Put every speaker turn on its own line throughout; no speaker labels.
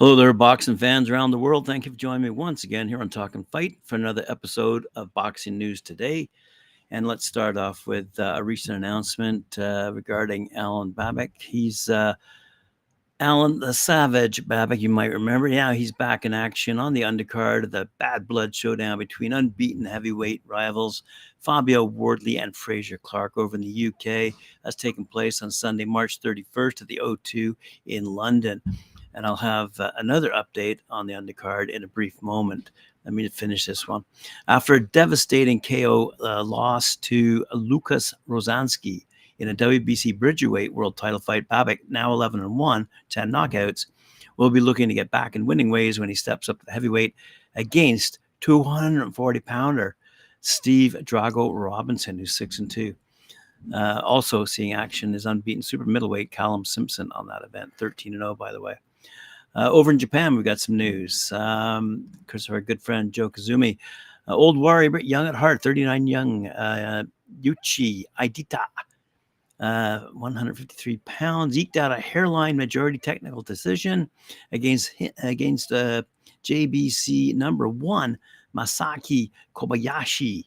Hello there, boxing fans around the world. Thank you for joining me once again here on Talkin Fight for another episode of Boxing News Today. And let's start off with a recent announcement regarding Alen Babic. He's Alen The Savage Babic, you might remember. Yeah, he's back in action on the undercard of the Bad Blood showdown between unbeaten heavyweight rivals Fabio Wardley and Clarke over in the UK. That's taking place on Sunday, March 31st at the O2 in London. And I'll have another update on the undercard in a brief moment. Let me finish this one. After a devastating KO loss to Lukas Rosansky in a WBC Bridgerweight World Title fight, Babic, now 11-1, 10 knockouts, will be looking to get back in winning ways when he steps up to the heavyweight against 240-pounder Steve Drago Robinson, who's 6-2. Also seeing action is unbeaten super middleweight Callum Simpson on that event, 13-0, by the way. Over in Japan, we've got some news. Because of our good friend Joe Kazumi, old warrior but young at heart, 39 young, Yuchi Aidita, 153 pounds, eked out a hairline majority technical decision against JBC number 1, Masaki Kobayashi.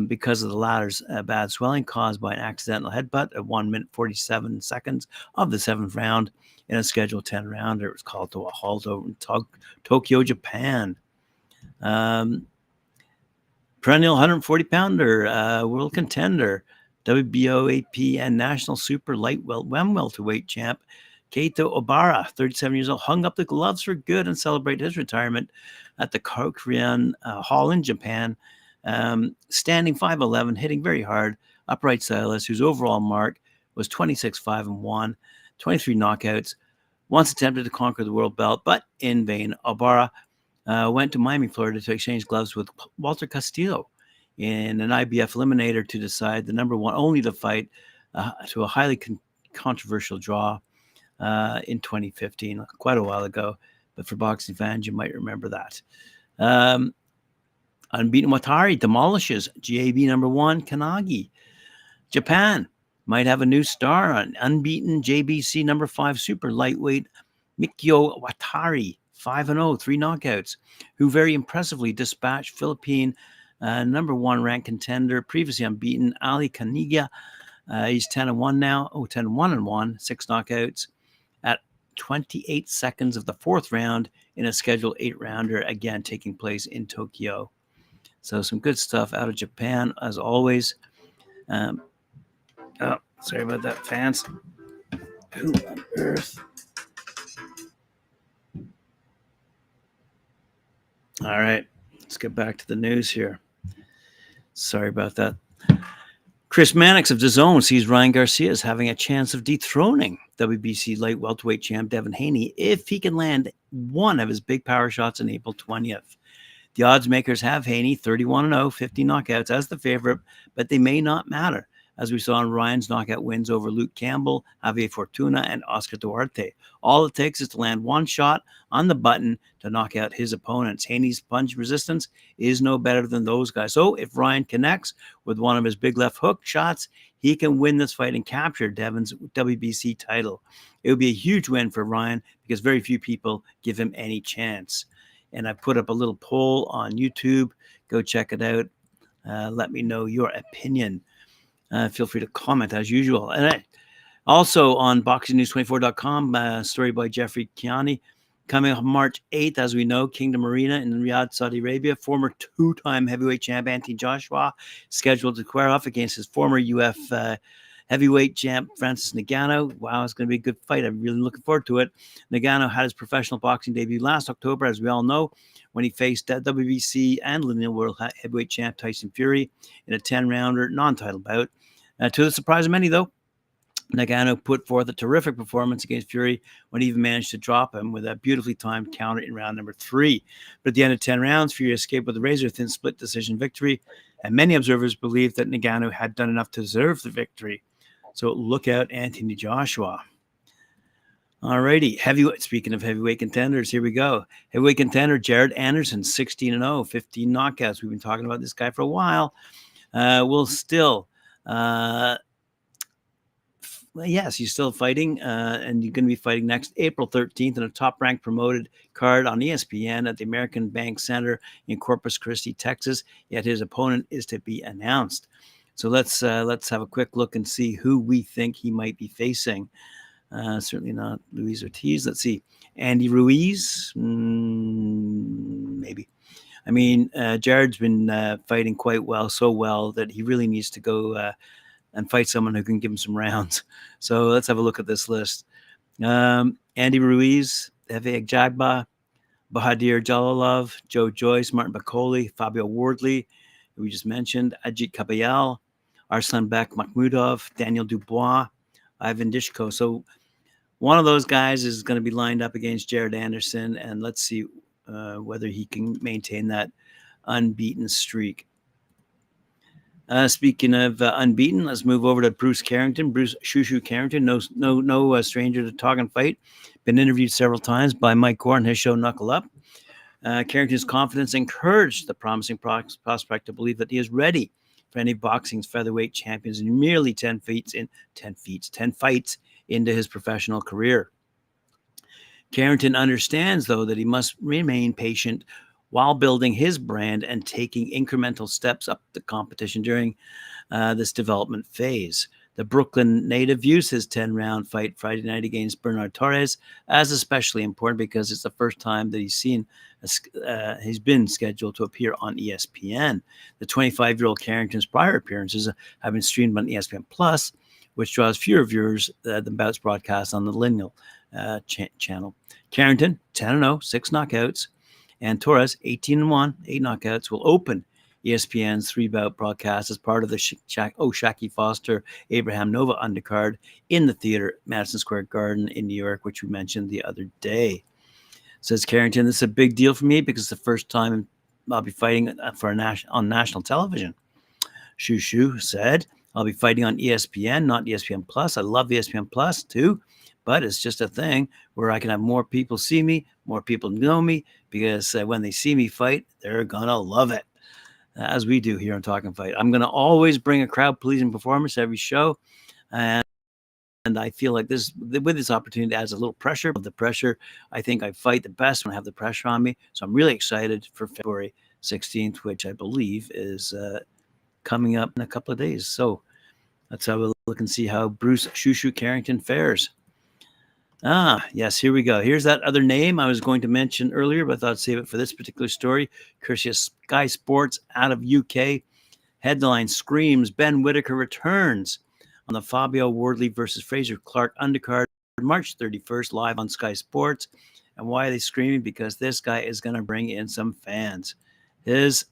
Because of the latter's bad swelling caused by an accidental headbutt at 1 minute 47 seconds of the 7th round in a scheduled 10-rounder. It was called to a halt over in Tokyo, Japan. Perennial 140-pounder, world contender, WBO, AP, and national super lightweight welterweight champ Keito Obara, 37 years old, hung up the gloves for good and celebrated his retirement at the Korean Hall in Japan. Standing 5'11", hitting very hard, upright stylist, whose overall mark was 26-5-1, 23 knockouts. Once attempted to conquer the world belt, but in vain. Obara went to Miami, Florida to exchange gloves with Walter Castillo in an IBF eliminator to decide the number one, only to fight to a highly controversial draw in 2015, quite a while ago. But for boxing fans, you might remember that. Unbeaten Watari demolishes GAB number 1, Kanagi. Japan might have a new star on unbeaten JBC number 5 super lightweight Mikio Watari, 5-0, 3 knockouts, who very impressively dispatched Philippine number 1 ranked contender, previously unbeaten Ali Kaniga. He's 10-1 now. 10-1-1, 6 knockouts at 28 seconds of the 4th round in a scheduled 8-rounder, again taking place in Tokyo. So some good stuff out of Japan, as always. Sorry about that, fans. Who on earth? All right, let's get back to the news here. Sorry about that. Chris Mannix of DAZN sees Ryan Garcia as having a chance of dethroning WBC light welterweight champ Devin Haney if he can land one of his big power shots on April 20th. The odds makers have Haney 31-0, 50 knockouts as the favorite, but they may not matter, as we saw in Ryan's knockout wins over Luke Campbell, Javier Fortuna, and Oscar Duarte. All it takes is to land one shot on the button to knock out his opponents. Haney's punch resistance is no better than those guys. So if Ryan connects with one of his big left hook shots, he can win this fight and capture Devin's WBC title. It would be a huge win for Ryan because very few people give him any chance. And I put up a little poll on YouTube. Go check it out. Let me know your opinion. Feel free to comment as usual. And also on BoxingNews24.com, story by Jeffrey Kiani. Coming up March 8th, as we know, Kingdom Arena in Riyadh, Saudi Arabia. Former 2-time heavyweight champ Anthony Joshua scheduled to square off against his former UF heavyweight champ Francis Ngannou. Wow, it's going to be a good fight. I'm really looking forward to it. Ngannou had his professional boxing debut last October, as we all know, when he faced WBC and lineal world heavyweight champ Tyson Fury in a 10-rounder non-title bout. To the surprise of many, though, Ngannou put forth a terrific performance against Fury when he even managed to drop him with a beautifully timed counter in round number 3. But at the end of 10 rounds, Fury escaped with a razor-thin split decision victory, and many observers believed that Ngannou had done enough to deserve the victory. So look out, Anthony Joshua. All righty. Speaking of heavyweight contenders, here we go. Heavyweight contender Jared Anderson, 16-0, 15 knockouts. We've been talking about this guy for a while. Will still Well, yes, he's still fighting, and you're going to be fighting next April 13th in a top-ranked promoted card on ESPN at the American Bank Center in Corpus Christi, Texas. Yet his opponent is to be announced. So let's have a quick look and see who we think he might be facing. Certainly not Luis Ortiz. Let's see, Andy Ruiz, maybe. I mean, Jared's been fighting quite well, so well that he really needs to go and fight someone who can give him some rounds. So let's have a look at this list. Andy Ruiz, Efe Jagba, Bahadir Jalalov, Joe Joyce, Martin Bakoli, Fabio Wardley, who we just mentioned, Ajit Kabayel, Arslanbek Makhmudov, Daniel Dubois, Ivan Dishko. So one of those guys is going to be lined up against Jared Anderson, and let's see whether he can maintain that unbeaten streak. Speaking of unbeaten, let's move over to Bruce Carrington. Bruce Shushu Carrington, no stranger to Talkin Fight. Been interviewed several times by Mike Gore on his show Knuckle Up. Carrington's confidence encouraged the promising prospect to believe that he is ready for any boxing's featherweight champions in merely 10 fights into his professional career. Carrington understands, though, that he must remain patient while building his brand and taking incremental steps up the competition during this development phase. The Brooklyn native views his 10-round fight Friday night against Bernard Torres as especially important because it's the first time that he's been scheduled to appear on ESPN. The 25-year-old Carrington's prior appearances have been streamed on ESPN Plus, which draws fewer viewers than bouts broadcast on the lineal channel. Carrington, 10-0, 6 knockouts, and Torres, 18-1, 8 knockouts, will open ESPN's 3-bout broadcast as part of the Shaki Foster Abraham Nova undercard in the theater, Madison Square Garden in New York, which we mentioned the other day. Says Carrington, this is a big deal for me because it's the first time I'll be fighting on national television. Shushu said, I'll be fighting on ESPN, not ESPN Plus. I love ESPN Plus too, but it's just a thing where I can have more people see me, more people know me, because when they see me fight, they're going to love it, as we do here on Talkin Fight. I'm going to always bring a crowd-pleasing performance to every show, and I feel like with this opportunity adds a little pressure. The pressure, I think I fight the best when I have the pressure on me, so I'm really excited for February 16th, which I believe is coming up in a couple of days. So let's have a look and see how Bruce Shushu Carrington fares. Yes, here we go. Here's that other name I was going to mention earlier, but I thought I'd save it for this particular story. Courtesy of Sky Sports out of UK. Headline screams Ben Whittaker returns on the Fabio Wardley versus Fraser Clarke undercard March 31st live on Sky Sports. And why are they screaming? Because this guy is going to bring in some fans. His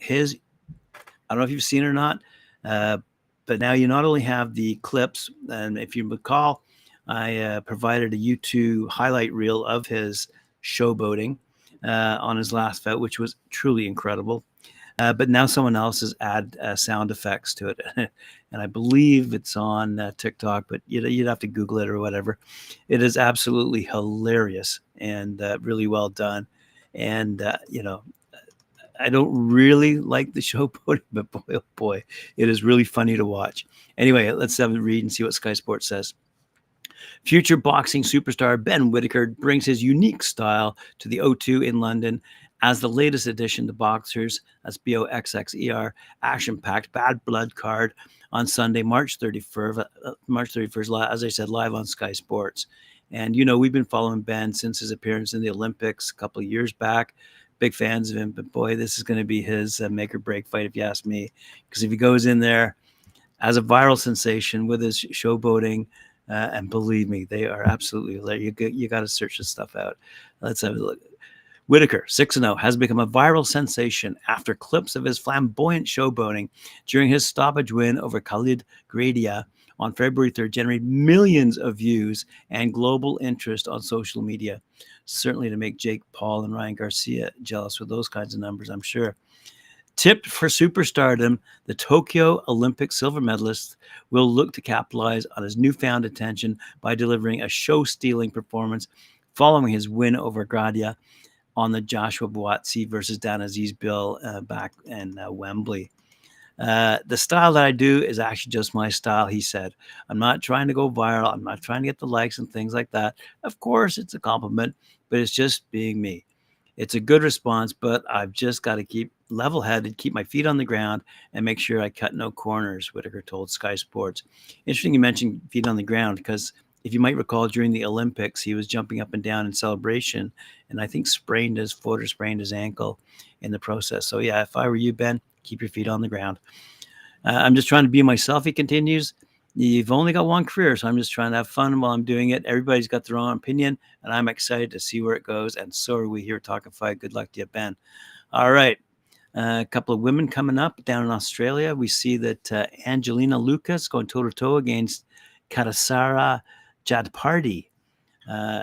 I don't know if you've seen it or not, but now you not only have the clips, and if you recall, I provided a YouTube highlight reel of his showboating on his last fight, which was truly incredible. But now someone else has added sound effects to it. And I believe it's on TikTok, but you'd have to Google it or whatever. It is absolutely hilarious and really well done. And, I don't really like the showboating, but boy, oh boy, it is really funny to watch. Anyway, let's have a read and see what Sky Sports says. Future boxing superstar Ben Whittaker brings his unique style to the O2 in London as the latest addition to Boxers, that's BOXXER, action-packed Bad Blood card on Sunday, March 31st, as I said, live on Sky Sports. And, we've been following Ben since his appearance in the Olympics a couple of years back. Big fans of him, but boy, this is going to be his make or break fight, if you ask me, because if he goes in there as a viral sensation with his showboating, and believe me, they are absolutely hilarious. You got to search this stuff out. Let's have a look. Whittaker, 6-0, has become a viral sensation after clips of his flamboyant showboating during his stoppage win over Khalid Gradia on February 3rd generated millions of views and global interest on social media. Certainly to make Jake Paul and Ryan Garcia jealous with those kinds of numbers, I'm sure. Tipped for superstardom, the Tokyo Olympic silver medalist will look to capitalize on his newfound attention by delivering a show-stealing performance following his win over Gradia on the Joshua Buatsi versus Dan Aziz bill back in Wembley. The style that I do is actually just my style, he said. I'm not trying to go viral. I'm not trying to get the likes and things like that. Of course, it's a compliment, but it's just being me. It's a good response, but I've just got to keep level headed, keep my feet on the ground, and make sure I cut no corners, Whittaker told Sky Sports. Interesting you mentioned feet on the ground because if you might recall, during the Olympics, he was jumping up and down in celebration and I think sprained his foot or sprained his ankle in the process. So, yeah, if I were you, Ben, keep your feet on the ground. I'm just trying to be myself, he continues. You've only got one career, so I'm just trying to have fun while I'm doing it. Everybody's got their own opinion, and I'm excited to see where it goes. And so are we here at Talkin Fight. Good luck to you, Ben. All right. A couple of women coming up down in Australia. We see that Angelina Lucas going toe-to-toe against Katasara Jadpardi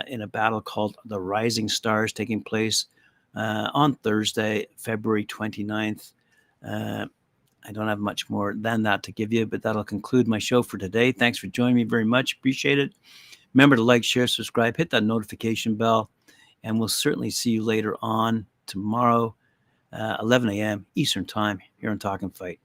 in a battle called the Rising Stars, taking place on Thursday, February 29th. I don't have much more than that to give you, but that'll conclude my show for today. Thanks for joining me very much. Appreciate it. Remember to like, share, subscribe, hit that notification bell, and we'll certainly see you later on tomorrow, 11 a.m. Eastern Time here on Talkin Fight.